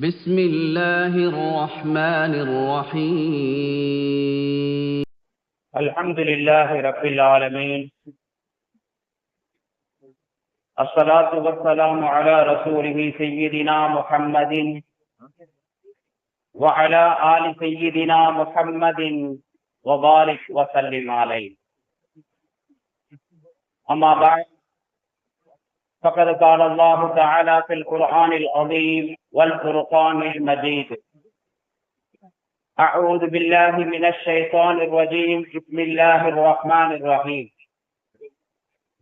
بسم الله الرحمن الرحيم الحمد لله رب العالمين الصلاة والسلام على رسوله سيدنا محمد وعلى آل سيدنا محمد وبارك وسلم عليه. أما بعد، فقد قال الله تعالى في القرآن العظيم والفرقان المجيد: أعوذ بالله من الشيطان الرجيم. بسم الله الرحمن الرحيم.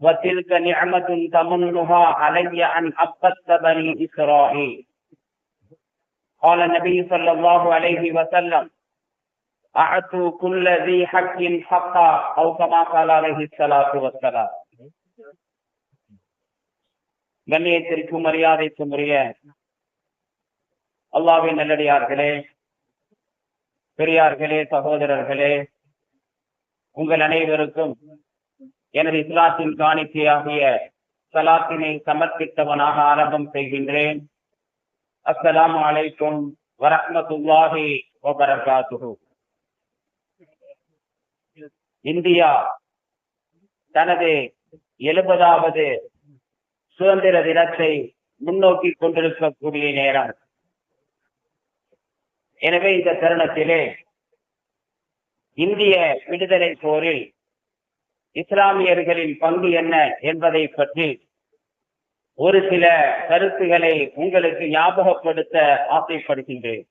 وتلك نعمة تمنها علي أن عبدت بني إسرائيل. قال النبي صلى الله عليه وسلم: أعطوا كل ذي حق حقا، أو كما قال عليه الصلاة والسلام. கண்ணியத்திற்கும் மரியாதைக்கும் உரிய அல்லாஹ்வின் நல்லடியார்களே, பெரியார்களே, சகோதரர்களே, உங்கள் அனைவருக்கும் எனது இஸ்லாத்தின் காணிக்கையாகிய ஸலாத்தினை சமர்ப்பித்தவனாக ஆரம்பம் செய்கின்றேன். அஸ்ஸலாமு அலைக்கும் வரஹ்மத்துல்லாஹி வபரகாத்துஹு. இந்தியா தனது 70வது சுதந்திர தினத்தை முன்னோக்கி கொண்டிருக்கக்கூடிய நேரம். எனவே இந்த தருணத்திலே இந்திய விடுதலை போரில் இஸ்லாமியர்களின் பங்கு என்ன என்பதை பற்றி ஒரு சில கருத்துக்களை உங்களுக்கு ஞாபகப்படுத்த ஆசைப்படுகின்றேன்.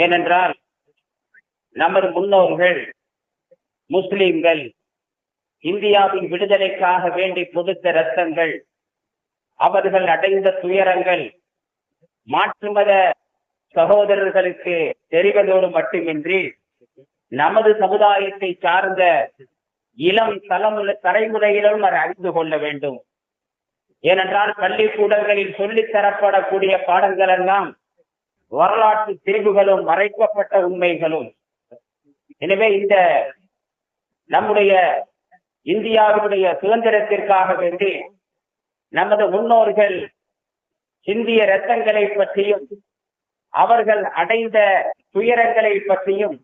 ஏனென்றால் நமது முன்னோர்கள் முஸ்லிம்கள் இந்தியாவின் விடுதலைக்காக வேண்டி கொடுத்த ரத்தங்கள், அவர்கள் அடைந்த துயரங்கள் மாற்று மத சகோதரர்களுக்கு தெரிவதோடு மட்டுமின்றி நமது சமுதாயத்தை சார்ந்த இளம் தலைமுறையிலும் அறிந்து கொள்ள வேண்டும். ஏனென்றால் பள்ளிக்கூடங்களில் சொல்லித் தரப்படக்கூடிய பாடங்கள் எல்லாம் வரலாற்று திரிவுகளும் மறைக்கப்பட்ட உண்மைகளும். எனவே இந்த நம்முடைய இந்தியாவுடைய சுதந்திரத்திற்காக வேண்டி நமது முன்னோர்கள் சிந்திய இரத்தங்களை பற்றியும் அவர்கள் அடைந்த துயரங்களை பற்றியும்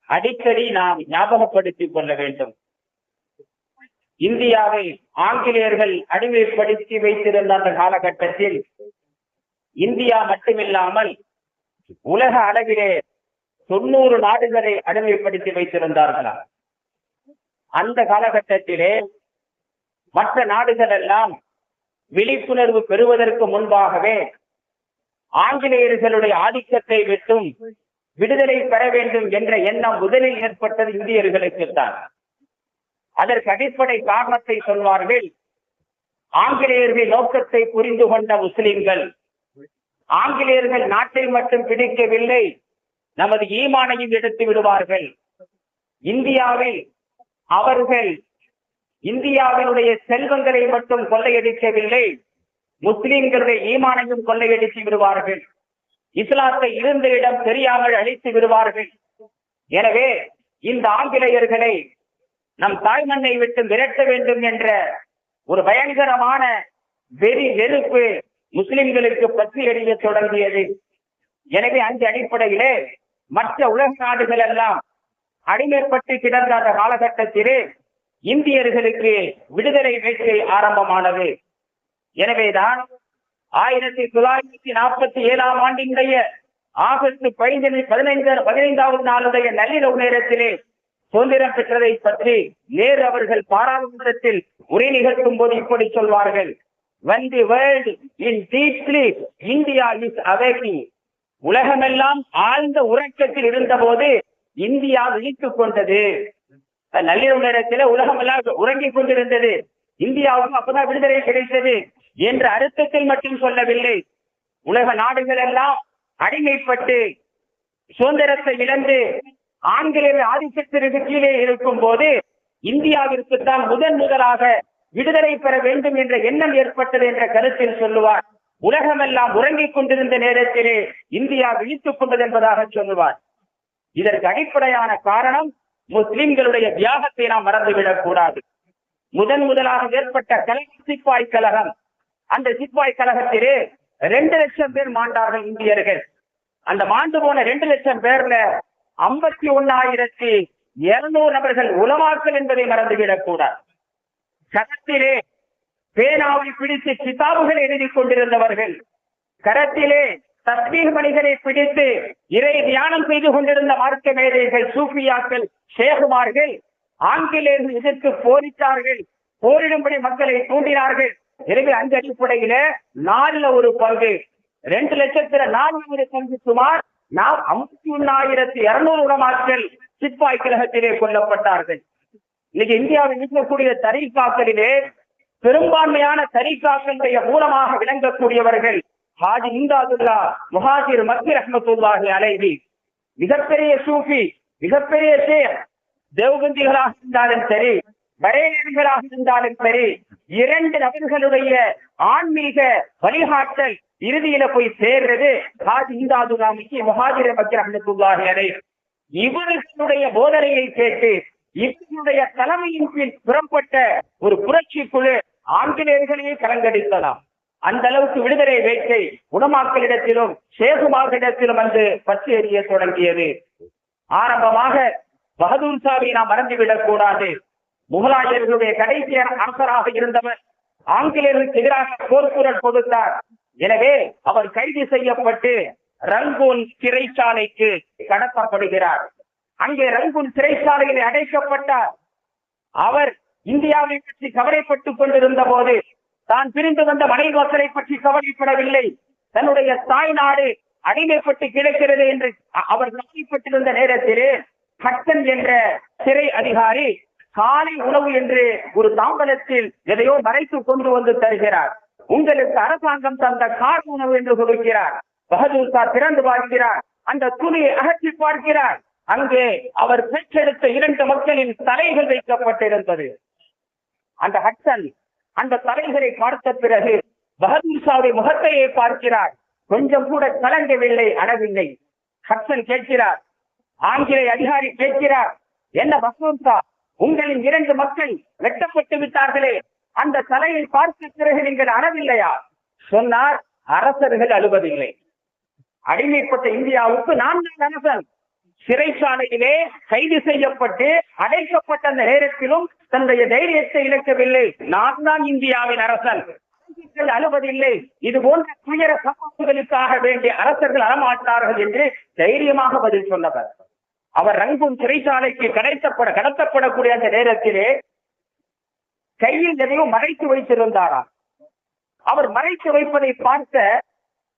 அடிக்கடி நாம் ஞாபகப்படுத்திக் கொள்ள வேண்டும். இந்தியாவை ஆங்கிலேயர்கள் அடிமைப்படுத்தி வைத்திருந்த அந்த காலகட்டத்தில் இந்தியா மட்டுமில்லாமல் உலக அளவிலே 90 நாடுகளை அடிமைப்படுத்தி வைத்திருந்தார்களா. அந்த காலகட்டத்திலே மற்ற நாடுகள் எல்லாம் விழிப்புணர்வு பெறுவதற்கு முன்பாகவே ஆங்கிலேயர்களுடைய ஆதிக்கத்தை விட்டும் விடுதலை பெற வேண்டும் என்ற எண்ணம் முதலில் ஏற்பட்டது இந்தியர்களுக்குத்தான். அதற்கு அடிப்படை காரணத்தை சொல்வார்கள். ஆங்கிலேயர்கள் நோக்கத்தை புரிந்து கொண்ட முஸ்லிம்கள் ஆங்கிலேயர்கள் நாட்டை மட்டும் பிடிக்கவில்லை, நமது ஈமானையும் எடுத்து விடுவார்கள். இந்தியாவில் அவர்கள் இந்தியாவினுடைய செல்வங்களை மட்டும் கொள்ளையடிக்கவில்லை, முஸ்லிம்களுடைய ஈமானையும் கொள்ளையடித்து விடுவார்கள். இஸ்லாத்தை இருந்த இடம் தெரியாமல் அழித்து விடுவார்கள். எனவே இந்த ஆங்கிலேயர்களை நம் தாய்மண்ணை விட்டு விரட்ட வேண்டும் என்ற ஒரு பயங்கரமான வெறுப்பு முஸ்லிம்களுக்கு பற்றி எறிய தொடங்கியது. எனவே அந்த அடிப்படையிலே மற்ற உலக நாடுகள் எல்லாம் அடிமைப்பட்டு கிடந்த அந்த காலகட்டத்திலே இந்தியர்களுக்கு விடுதலை வேட்கை ஆரம்பமானது. எனவேதான் 1947 ஆண்டினுடைய ஆகஸ்ட் 15வது நாளுடைய நள்ளிரவு நேரத்திலே சுதந்திரம் பெற்றதை பற்றி நேரு அவர்கள் பாராளுமன்றத்தில் உரை நிகழ்த்தும் போது இப்படி சொல்வார்கள்: When the world in deep sleep, India is awakening. உலகமெல்லாம் ஆழ்ந்த உறக்கத்தில் இருந்த போது இந்தியா விழித்துக் கொண்டது. நள்ளிரவு நேரத்தில் உலகம் எல்லாம் உறங்கிக் கொண்டிருந்தது, இந்தியாவுக்கும் அப்பதான் விடுதலை கிடைத்தது என்ற அர்த்தத்தில் மட்டும் சொல்லவில்லை. உலக நாடுகள் எல்லாம் அடிமைப்பட்டு சுதந்திரத்தை இழந்து ஆங்கிலேய ஆதிக்கத்திற்கு கீழே இருக்கும் போது இந்தியாவிற்குத்தான் முதலாக விடுதலை பெற வேண்டும் என்ற எண்ணம் ஏற்பட்டது என்ற கருத்தில் சொல்லுவார். உலகமெல்லாம் உறங்கிக் கொண்டிருந்த நேரத்திலே இந்தியா விழித்துக் கொண்டது என்பதாக சொல்லுவார். இதற்கு அடிப்படையான காரணம் முஸ்லிம்களுடைய தியாகத்தை நாம் மறந்துவிடக் கூடாது. முதலாக ஏற்பட்ட கலகம் சிப்பாய் கழகம். அந்த சிப்பாய் கழகத்திலே 2 லட்சம் பேர் மாண்டார்கள் இந்தியர்கள். அந்த மாண்டு போன 2 லட்சம் பேர்ல 51,200 நபர்கள் உலமாக்கள் என்பதை மறந்துவிடக் கூடாது. கரத்திலே பேனாவை பிடித்து கிதாபுகள் எழுதி கொண்டிருந்தவர்கள், கரத்திலே தஸ்பீஹ் மணிகளை பிடித்து இறை தியானம் செய்து கொண்டிருந்த மார்க்க மேதைகள், சூஃபியாக்கள், ஷேகுமார்கள் ஆங்கிலேயர்கள் எதிர்த்து போரிட்டார்கள், போரிடும்படி மக்களை தூண்டினார்கள். எனவே அந்த அடிப்படையில 4 ஒரு பங்கு, 2 லட்சத்துல 4 ஒரு பங்கு, சுமார் 51,200 உலமாக்கள் சிப்பாய் கழகத்திலே கொல்லப்பட்டார்கள். இன்னைக்கு இந்தியாவில் இருக்கக்கூடிய தரீகாக்களிலே பெரும்பான்மையான தரீகாக்களுடைய மூலமாக விளங்கக்கூடியவர்கள் ஹாஜி இம்தாதுல்லா முஹாஜிர் மக்கி ரஹ்மத்துல்லாஹி அலைஹி, மிகப்பெரிய சூஃபி, மிகப்பெரிய ஷேக். தேவபந்திகளாக இருந்தாலும் சரி, பரேலிகளாக இருந்தாலும் சரி, 2 நபர்களுடைய ஆன்மீக வழிகாட்டல் இறுதியில போய் சேர்றது ஹாஜி இம்தாதுல்லா முஹாஜிர் மக்கி ரஹ்மத்துல்லாஹி அலைஹி. இவர்களுடைய போதனையை கேட்டு இவர்களுடைய தலைமையின் கீழ் புறப்பட்ட ஒரு புரட்சி குழு ஆங்கிலேயர்களையே கலங்கடித்தலாம். அந்த அளவுக்கு விடுதலை வேட்கை உலமாக்களிடத்திலும் ஷேகுமார்களிடத்திலும் வந்து பற்றி எறிய தொடங்கியது. ஆரம்பமாக பகதூர் ஷாவை நாம் மறந்துவிடக் கூடாது. முகலாயர்களுடைய கடைசி அரசராக இருந்தவர், ஆங்கிலேயர்களுக்கு எதிராக போர்க்குரல் கொடுத்தார். எனவே அவர் கைது செய்யப்பட்டு ரங்கூன் சிறைச்சாலைக்கு கடத்தப்படுகிறார். அங்கே ரங்கூன் சிறைச்சாலையில் அடைக்கப்பட்டார். அவர் இந்தியாவை பற்றி கவலைப்பட்டுக் கொண்டிருந்த போது தான் பிரிந்து வந்த மனைவி மக்களை பற்றி கவலைப்படவில்லை. தன்னுடைய தாய் நாடு அடிமைப்பட்டு கிடக்கிறது என்று அவர் கவலைப்பட்டிருந்த நேரத்திலே ஹட்டன் என்ற சிறை அதிகாரி காலை உணவு என்று ஒரு தாம்பலத்தில் எதையோ மறைத்து கொண்டு வந்து தருகிறார். உங்களுக்கு அரசாங்கம் தந்த கார் உணவு என்று கொடுக்கிறார். பகதூர் ஷா திறந்து பார்க்கிறார். அந்த துணியை அகற்றி பார்க்கிறார். அங்கே அவர் பெற்றெடுத்த 2 மக்களின் தலைகள் வைக்கப்பட்டிருந்தது. அந்த ஹட்டன் அந்த தலைகளை பார்த்த பிறகு பகதூர் ஷாவுடைய முகத்தையே பார்க்கிறார். கொஞ்சம் கூட கலங்கவில்லை, அழவில்லை. ஹட்டன் கேட்கிறார், ஆங்கிலேய அதிகாரி கேட்கிறார், என்ன பகதூர் ஷா, உங்களின் 2 மக்கள் வெட்டப்பட்டு விட்டார்களே, அந்த தலையை பார்த்த பிறகு நீங்கள் அழவில்லையா? சொன்னார், அரசர்கள் அழுவதில்லை. அடிமைப்பட்ட இந்தியாவுக்கு நான் தான் அரசன். சிறைச்சாலையிலே கைது செய்யப்பட்டு அடைக்கப்பட்ட அந்த நேரத்திலும் தன்னுடைய தைரியத்தை இழக்கவில்லை. நான் தான் இந்தியாவின் அரசன், அழுவதில்லை. இது போன்ற துயர சம்பவங்களுக்காக வேண்டிய அரசர்கள் அறமாட்டார்கள் என்று தைரியமாக பதில் சொன்னவர். அவர் ரங்கூன் சிறைச்சாலைக்கு கடத்தப்படக்கூடிய அந்த நேரத்திலே கையில் எதையோ மறைத்து வைத்திருந்தாராம். அவர் மறைத்து வைப்பதை பார்த்த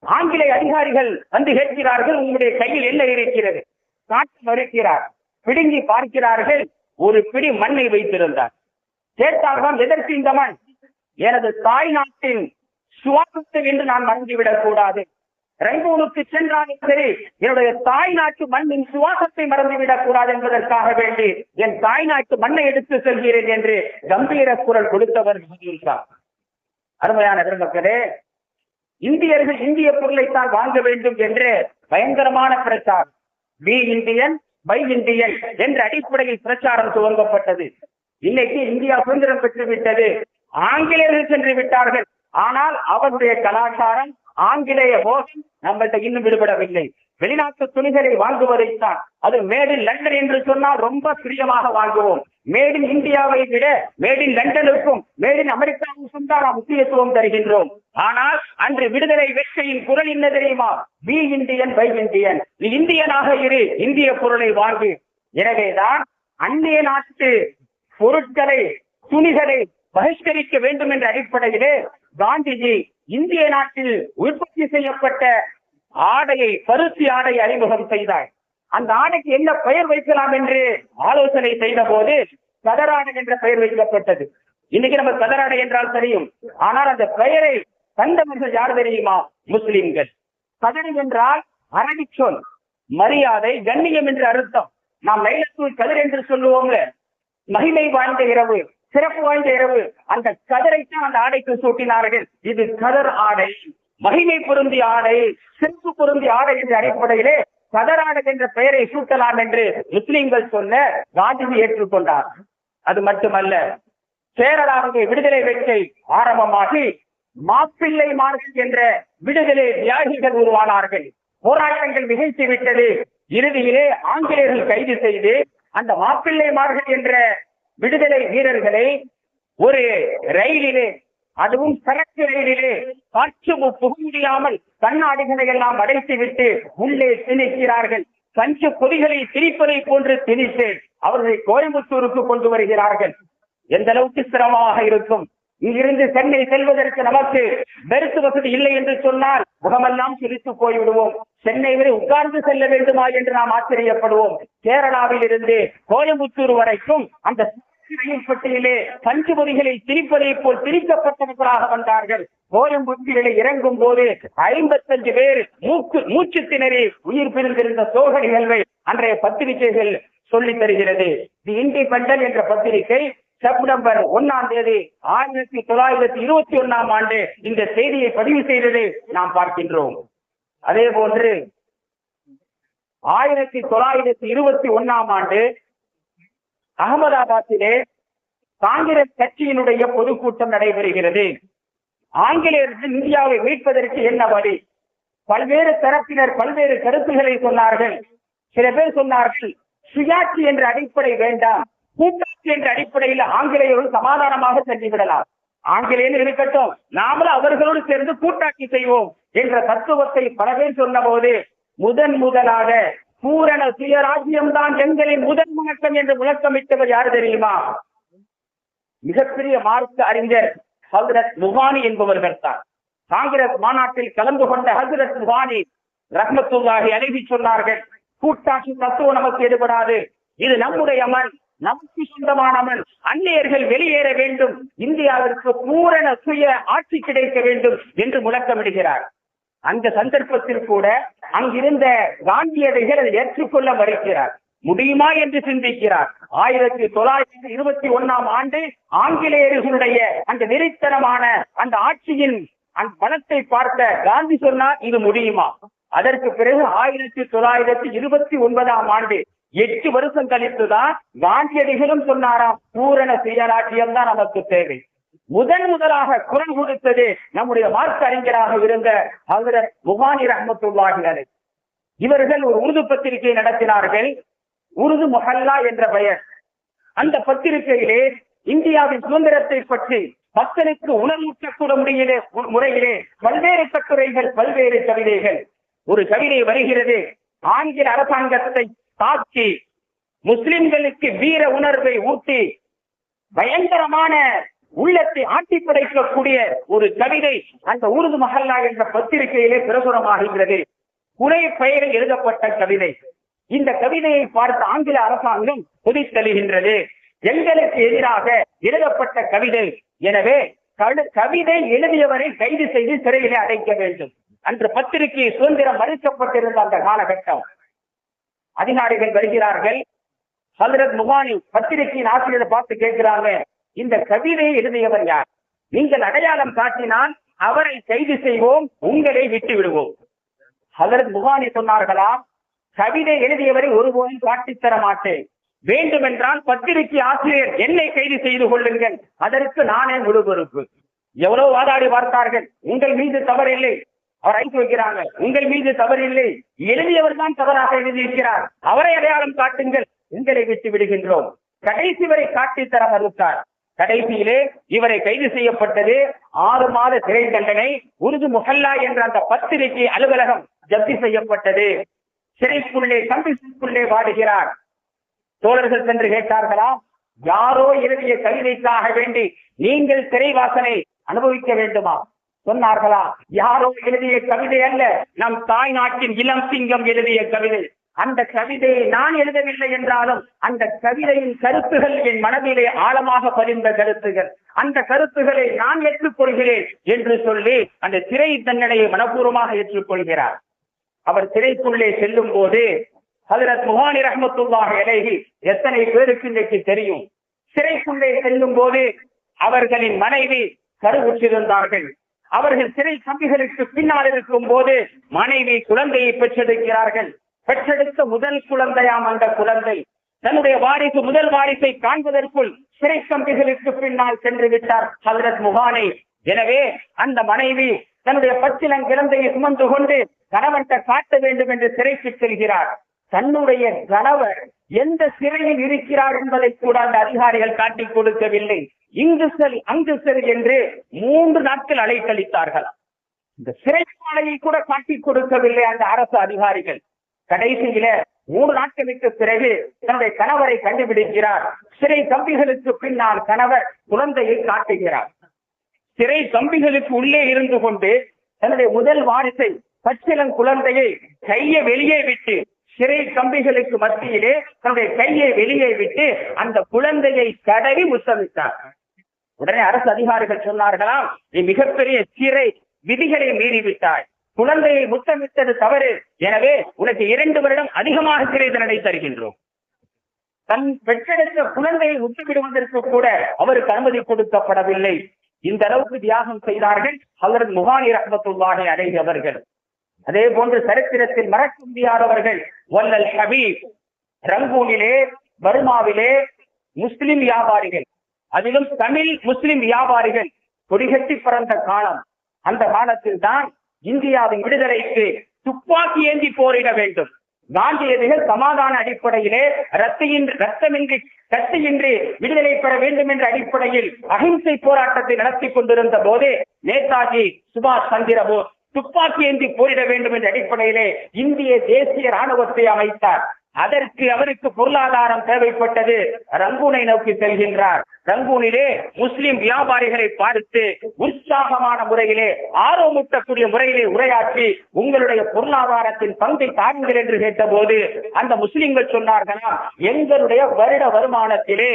ஆங்கிலேய அதிகாரிகள் வந்து கேட்கிறார்கள், உங்களுடைய கையில் என்ன இருக்கிறது? காட்டி மறுக்கிறார். பிடுங்கி பார்க்கிறார்கள், ஒரு பிடி மண்ணை வைத்திருந்தார். கேட்டார்கள், எதற்கு இந்த மண்? எனது தாய் நாட்டின் சுவாசத்தை என்று நான் மறந்துவிடக் கூடாது. ரங்கூனுக்கு சென்றாலும் சரி, என்னுடைய தாய் நாட்டு மண்ணின் சுவாசத்தை மறந்துவிடக் கூடாது என்பதற்காக வேண்டி என் தாய் நாட்டு மண்ணை எடுத்து செல்கிறேன் என்று கம்பீர குரல் கொடுத்தவர் பகதூர் ஷா. அருமையான பெருமக்களே, இந்தியர்கள் இந்திய பொருளைத்தான் வாங்க வேண்டும் என்று பயங்கரமான பிரச்சாரம், பி இந்தியன் பை இந்தியன் என்ற அடிப்படையில் பிரச்சாரம் துவங்கப்பட்டது. இன்னைக்கு இந்தியா சுதந்திரம் பெற்று விட்டது, ஆங்கிலேயர்கள் சென்று விட்டார்கள். ஆனால் அவருடைய கலாச்சாரம், ஆங்கிலேய மோகம் நம்மள்கிட்ட இன்னும் விடுபடவில்லை. வெளிநாட்டு துணிகளை வாங்குவதைத்தான், அது மேட் இன் லண்டன் என்று சொன்னால் ரொம்ப பிரியமாக வாங்குவோம். மேட் இன் இந்தியாவை விட மேட் இன் லண்டனுக்கும் மேட் இன் அமெரிக்காவுக்கும் தான் நாம் முக்கியத்துவம் தருகின்றோம். ஆனால் அன்று விடுதலை வேட்கையின் குரல் என்ன தெரியுமா? Be Indian buy Indian. நீ இந்தியனாக இரு, இந்திய பொருளை வாங்கு. எனவேதான் அந்நிய நாட்டு பொருட்களை, துணிகளை பகிஷ்கரிக்க வேண்டும் என்ற அடிப்படையிலே காந்திஜி இந்திய நாட்டில் உற்பத்தி செய்யப்பட்ட ஆடையை, பருத்தி ஆடையை அறிமுகம் செய்தார். அந்த ஆடைக்கு என்ன பெயர் வைக்கலாம் என்று ஆலோசனை செய்த போது கதராடை என்ற பெயர் வைக்கப்பட்டது. இன்னைக்கு நம்ம கதராடை என்றால் தெரியும், ஆனால் அந்த பெயரை தந்தவர்கள் யார் தெரியுமா? முஸ்லிம்கள். கதரை என்றால் அரபிக் சொல், மரியாதை, கண்ணியம் என்று அர்த்தம். நாம் லைலத்துல் கதிர் என்று சொல்லுவோம்ல, மகிமை வாய்ந்த இரவு, சிறப்பு வாய்ந்த இரவு. அந்த கதரைத்தான் அந்த ஆடைக்கு சூட்டினார்கள். இது கதர் ஆடை, மகிமை பொருந்திய ஆடை, சிறப்பு பொருந்திய ஆடை என்ற அடிப்படையிலே கதராடை என்ற பெயரை சூட்டலாம் என்று முஸ்லிம்கள் சொல்ல காந்திஜி ஏற்றுக்கொண்டார். அது மட்டுமல்ல, கேரளாவுடைய விடுதலை வேட்கை ஆரம்பமாகி மாப்பிள்ளைமார்கள் என்ற விடுதலை தியாகிகள் உருவானார்கள். போராட்டங்கள் நிகழ்த்தி விட்டது. இறுதியிலே ஆங்கிலேயர்கள் கைது செய்து அந்த மாப்பிள்ளைமார்கள் என்ற விடுதலை வீரர்களை ஒரு ரயிலிலே, அதுவும் சரக்கு ரயிலிலே காற்று புக முடியாமல் கண்ணாடிகளை எல்லாம் அடைத்துவிட்டு உள்ளே திணிக்கிறார்கள். பஞ்ச பொதிகளை திணிப்பதை போன்று திணித்து அவர்களை கோயம்புத்தூருக்கு கொண்டு வருகிறார்கள். எந்த அளவுக்கு சிரமமாக இருக்கும். இங்கிருந்து சென்னை செல்வதற்கு நமக்கு பெருத்து வசதி இல்லை என்று சொன்னால் முகமெல்லாம் சிரித்து போய்விடுவோம். சென்னை வரை உட்கார்ந்து செல்ல வேண்டுமா என்று நாம் ஆச்சரியப்படுவோம். கேரளாவில் இருந்து கோயம்புத்தூர் வரைக்கும் அந்த ரயில் பெட்டியிலே பஞ்சு பொதிகளை திணிப்பதை போல் திணிக்கப்பட்டவர்களாக வந்தார்கள். கோயம்புத்தூரிலே இறங்கும் போது 55 பேர் மூச்சு திணறி உயிர் பிரிந்திருந்த சோக நிகழ்வை அன்றைய பத்திரிகைகள் சொல்லித் தருகிறது. தி இண்டிபெண்டன்ட் என்ற பத்திரிகை செப்டம்பர் 1ஆம் தேதி 1921ஆம் ஆண்டு இந்த செய்தியை பதிவு செய்ததை நாம் பார்க்கின்றோம். அதே போன்று 1921ஆம் ஆண்டு அகமதாபாத்திலே காங்கிரஸ் கட்சியினுடைய பொதுக்கூட்டம் நடைபெறுகிறது. ஆங்கிலேயர்கள் இந்தியாவை மீட்பதற்கு என்ன வழி? பல்வேறு தரப்பினர் பல்வேறு கருத்துக்களை சொன்னார்கள். சில பேர் சொன்னார்கள், சுயாட்சி என்ற அடிப்படை வேண்டாம், கூட்டாட்சி என்ற அடிப்படையில் ஆங்கிலேயர்கள் சமாதானமாக சென்றுவிடலாம். ஆங்கிலேயர் இருக்கட்டும், நாமளும் அவர்களோடு சேர்ந்து கூட்டாட்சி செய்வோம் என்ற தத்துவத்தை பல பேர் சொன்ன போது முதலாக பூரண சுயராஜ்யம் தான் எங்களின் முதல் முழக்கம் என்று முழக்கமிட்டவர் யார் தெரியுமா? மிகப்பெரிய மார்க்க அறிஞர் ஹஜ்ரத் முகானி என்பவர்கள் தான். காங்கிரஸ் மாநாட்டில் கலந்து கொண்ட ஹஜ்ரத் முகானி ரஹ்மத்துல்லாஹி அலைஹி சொன்னார்கள், கூட்டாட்சி தத்துவம் நமக்கு எடுபடாது, இது நம்முடைய மண், நமக்கு சொந்தமான மண், அந்நியர்கள் வெளியேற வேண்டும், இந்தியாவிற்கு பூரண சுய ஆட்சி கிடைக்க வேண்டும் என்று முழக்கமிடுகிறார். அந்த சந்தர்ப்பத்தில் கூட அங்கிருந்த காந்தியடிகள் அதை ஏற்றுக்கொள்ள மறுக்கிறார். முடியுமா என்று சிந்திக்கிறார். 1921ஆம் ஆண்டு ஆங்கிலேயர்களுடைய அந்த வெறித்தனமான அந்த ஆட்சியின் அந்த பலத்தை பார்த்த காந்தி சொன்னார், இது முடியுமா? அதற்கு பிறகு 1929ஆம் ஆண்டு 8 வருஷம் கழித்துதான் காந்தியடிகளும் சொன்னாராம், பூரண சுயராஜ்யம் தான் நமக்கு தேவை. முதலாக குரல் கொடுத்தது நம்முடைய மார்க்க அறிஞராக இருந்த ஹஜ்ரத் முகானி ரஹ்மத்துல்லாஹி அலைஹி. இவர்கள் ஒரு உருது பத்திரிகை நடத்தினார்கள், உருது முஹல்லா என்ற பெயர். அந்த பத்திரிகையிலே இந்தியாவின் சுதந்திரத்தை பற்றி மக்களுக்கு உணர்வூட்டக்கூடிய முறையிலே பல்வேறு கட்டுரைகள், பல்வேறு கவிதைகள். ஒரு கவிதை வருகிறது, ஆங்கில அரசாங்கத்தை தாக்கி முஸ்லிம்களுக்கு வீர உணர்வை ஊட்டி பயங்கரமான உள்ளத்தை ஆட்டி படைக்கக்கூடிய ஒரு கவிதை அந்த உருது மஹல்லா என்ற பத்திரிகையிலே பிரசுரமாகிறது. புனை பெயரில் எழுதப்பட்ட கவிதை. இந்த கவிதையை பார்த்த ஆங்கில அரசாங்கம் கொதித்தழுகின்றது. எங்களுக்கு எதிராக எழுதப்பட்ட கவிதை, எனவே கவிதை எழுதியவரை கைது செய்து சிறையிலே அடைக்க வேண்டும். அன்று பத்திரிகை சுதந்திரம் மறுக்கப்பட்டிருந்த அந்த காலகட்டம். அதிகாரிகள் வருகிறார்கள். ஹஜ்ரத் முகானி பத்திரிகையின் ஆசிரியரை பார்த்து கேட்கிறாங்க, இந்த கவிதையை எழுதியவர் யார்? நீங்கள் அடையாளம் காட்டினால் அவரை கைது செய்வோம், உங்களை விட்டு விடுவோம். ஹஜ்ரத் முகானி சொன்னார்களாம், கவிதை எழுதியவரை ஒருபோதும் காட்டித்தர மாட்டேன், வேண்டுமென்றால் பத்திரிகை ஆசிரியர் என்னை கைது செய்து கொள்ளுங்கள், அதற்கு நானே முழு பொறுப்பு. எவ்வளவு வாதாடி பார்த்தார்கள், உங்கள் மீது தவறில்லை. அவர் ஐந்து வைக்கிறாங்க, உங்கள் மீது தவறில்லை, எழுதியவர் தான் தவறாக எழுதியிருக்கிறார், அவரை அடையாளம் காட்டுங்கள், உங்களை விட்டு விடுகின்றோம். கடைசி வரை காட்டித்தர மறுத்தார். கடைசியிலே இவரை கைது செய்யப்பட்டது. 6 மாத சிறை தண்டனை. உருது முஹல்லா என்ற அந்த பத்திரிகை அலுவலகம் ஜப்தி செய்யப்பட்டது. சிறைக்குள்ளே கம்பிக்குள்ளே வாடுகிறார். தோழர்கள் சென்று கேட்டார்களா, யாரோ எழுதிய கவிதைக்காக வேண்டி நீங்கள் சிறை வாசனை அனுபவிக்க வேண்டுமா? சொன்னார்களா, யாரோ எழுதிய கவிதை அல்ல, நம் தாய் நாட்டின் இளம் சிங்கம் எழுதிய கவிதை. அந்த கவிதையை நான் எழுதவில்லை என்றாலும் அந்த கவிதையின் கருத்துகள் என் மனதிலே ஆழமாக பதிந்த கருத்துகள், அந்த கருத்துக்களை நான் ஏற்றுக்கொள்கிறேன் என்று சொல்லி அந்த சிறை தண்டனையை மனப்பூர்வமாக ஏற்றுக்கொள்கிறார். அவர் சிறைக்குள்ளே செல்லும் போது ஹஜ்ரத் முகானி ரஹ்மத்துல்லாஹி அலைஹி எத்தனை பேருக்கு இன்றைக்கு தெரியும்? சிறைக்குள்ளே செல்லும் போது அவர்களின் மனைவி கருவுற்றிருந்தார்கள். அவர்கள் சிறை கம்பிகளுக்கு பின்னால் இருக்கும் போது மனைவி குழந்தையை பெற்றெடுக்கிறார்கள். பெற்றெடுத்த முதல் குழந்தையாம் அந்த குழந்தை தன்னுடைய வாரிசு, முதல் வாரிசை காண்பதற்குள் சிறை கம்பிகளுக்கு பின்னால் சென்று விட்டார் ஹஜ்ரத் முகானி. எனவே அந்த மனைவி தன்னுடைய பச்சிலங்கிழந்தையை சுமந்து கொண்டு கணவன்கிட்ட காட்ட வேண்டும் என்று சிறைக்கு செல்கிறார். தன்னுடைய கணவர் எந்த சிறையில் இருக்கிறார் என்பதை கூட அந்த அதிகாரிகள் காட்டிக் கொடுக்கவில்லை. இங்கு செல் அங்கு செல் என்று 3 நாட்கள் அலைக்கழித்தார்கள். இந்த சிறைச்சாலையை கூட காட்டிக் கொடுக்கவில்லை அந்த அரசு அதிகாரிகள். கடைசியில 3 நாட்களுக்கு பிறகு தன்னுடைய கணவரை கண்டுபிடிக்கிறார். சிறை கம்பிகளுக்கு பின்னால் கணவர் குழந்தையை காட்டுகிறார். சிறை கம்பிகளுக்கு உள்ளே இருந்து கொண்டு தன்னுடைய முதல் வாரிசை பச்சிலன் குழந்தையை கையை வெளியே விட்டு, சிறை கம்பிகளுக்கு மத்தியிலே தன்னுடைய கையை வெளியே விட்டு அந்த குழந்தையை தடவி முத்தமிட்டார். உடனே அரசு அதிகாரிகள் சொன்னார்களாம், நீ மிகப்பெரிய சிறை விதிகளை மீறிவிட்டாய், குழந்தையை முத்தமிட்டது தவறு, எனவே உனக்கு 2 வருடம் அதிகமாக சிறை தண்டனை தருகின்றோம். தன் பெற்றெடுத்த குழந்தையை முத்தமிடுவதற்கு கூட அவருக்கு அனுமதி கொடுக்கப்படவில்லை. இந்த அளவுக்கு தியாகம் செய்தார்கள் ஹஜ்ரத் முஹானி ரஹ்மத்துல்லாஹி அலைஹி அவர்கள். அதே போன்று சரித்திரத்தில் மறக்க முடியாதவர்கள் வல்லல் ஹபீப். ரங்கூனிலே பர்மாவிலே முஸ்லிம் வியாபாரிகள், அதிலும் தமிழ் முஸ்லிம் வியாபாரிகள் கொடிகட்டி பறந்த காலம். அந்த காலத்தில் தான் இந்தியாவின் விடுதலைக்கு துப்பாக்கி ஏந்தி போரிட வேண்டும். காந்தியடிகள் சமாதான அடிப்படையிலே ரத்தமின்றி கத்தியின்றி விடுதலை பெற வேண்டும் என்ற அடிப்படையில் அஹிம்சை போராட்டத்தை நடத்தி கொண்டிருந்த போது நேதாஜி சுபாஷ் சந்திர போஸ் துப்பாக்கி ஏந்தி போரிட வேண்டும் என்ற அடிப்படையிலே இந்திய தேசிய ராணுவத்தை அமைத்தார். அதற்கு அவருக்கு பொருளாதாரம் தேவைப்பட்டது. ரங்கூனை நோக்கி செல்கின்றார். ரங்கூனிலே முஸ்லிம் வியாபாரிகளை பார்த்து உற்சாகமான முறையிலே, ஆர்வமூட்டக்கூடிய முறையிலே உரையாற்றி உங்களுடைய பொருளாதாரத்தின் பங்கை தாருங்கள் என்று கேட்டபோது அந்த முஸ்லிம்கள் சொன்னார்களாம், எங்களுடைய வருட வருமானத்திலே